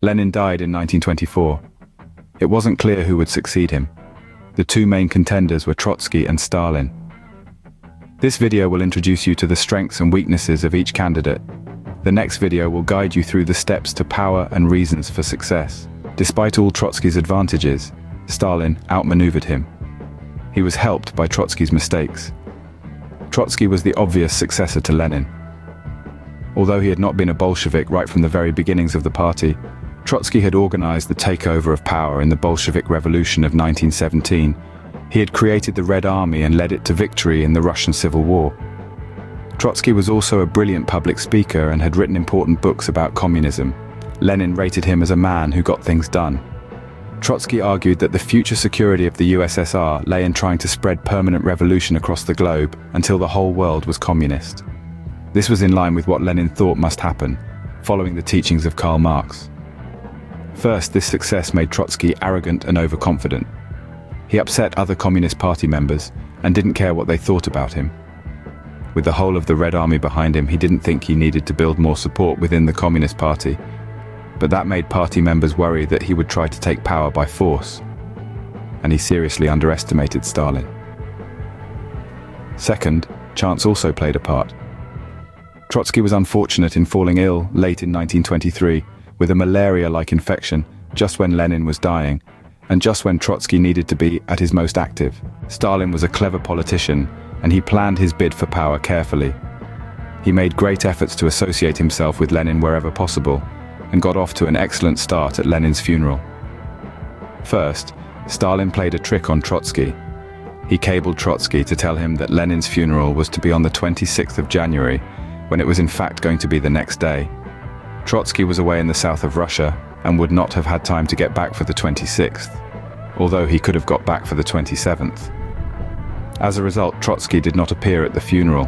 Lenin died in 1924. It wasn't clear who would succeed him. The two main contenders were Trotsky and Stalin. This video will introduce you to the strengths and weaknesses of each candidate. The next video will guide you through the steps to power and reasons for success. Despite all Trotsky's advantages, Stalin outmaneuvered him. He was helped by Trotsky's mistakes. Trotsky was the obvious successor to Lenin. Although he had not been a Bolshevik right from the very beginnings of the party, Trotsky had organized the takeover of power in the Bolshevik Revolution of 1917. He had created the Red Army and led it to victory in the Russian Civil War. Trotsky was also a brilliant public speaker and had written important books about communism. Lenin rated him as a man who got things done. Trotsky argued that the future security of the USSR lay in trying to spread permanent revolution across the globe until the whole world was communist. This was in line with what Lenin thought must happen, following the teachings of Karl Marx. First, this success made Trotsky arrogant and overconfident. He upset other Communist Party members and didn't care what they thought about him. With the whole of the Red Army behind him, he didn't think he needed to build more support within the Communist Party, but that made party members worry that he would try to take power by force, and he seriously underestimated Stalin. Second, chance also played a part. Trotsky was unfortunate in falling ill late in 1923 with a malaria-like infection just when Lenin was dying, and just when Trotsky needed to be at his most active. Stalin was a clever politician, and he planned his bid for power carefully. He made great efforts to associate himself with Lenin wherever possible, and got off to an excellent start at Lenin's funeral. First, Stalin played a trick on Trotsky. He cabled Trotsky to tell him that Lenin's funeral was to be on the 26th of January, when it was in fact going to be the next day. Trotsky was away in the south of Russia and would not have had time to get back for the 26th, although he could have got back for the 27th. As a result, Trotsky did not appear at the funeral,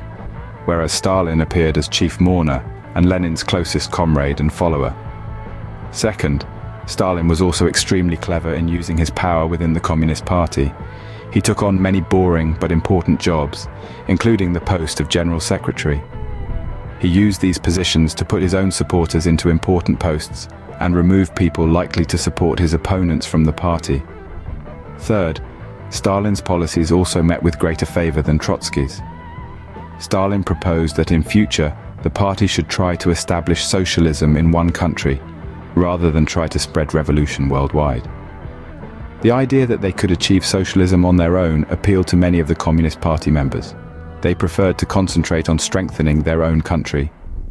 whereas Stalin appeared as chief mourner and Lenin's closest comrade and follower. Second, Stalin was also extremely clever in using his power within the Communist Party. He took on many boring but important jobs, including the post of General Secretary. He used these positions to put his own supporters into important posts and remove people likely to support his opponents from the party. Third, Stalin's policies also met with greater favor than Trotsky's. Stalin proposed that in future, the party should try to establish socialism in one country, rather than try to spread revolution worldwide. The idea that they could achieve socialism on their own appealed to many of the Communist Party members. They preferred to concentrate on strengthening their own country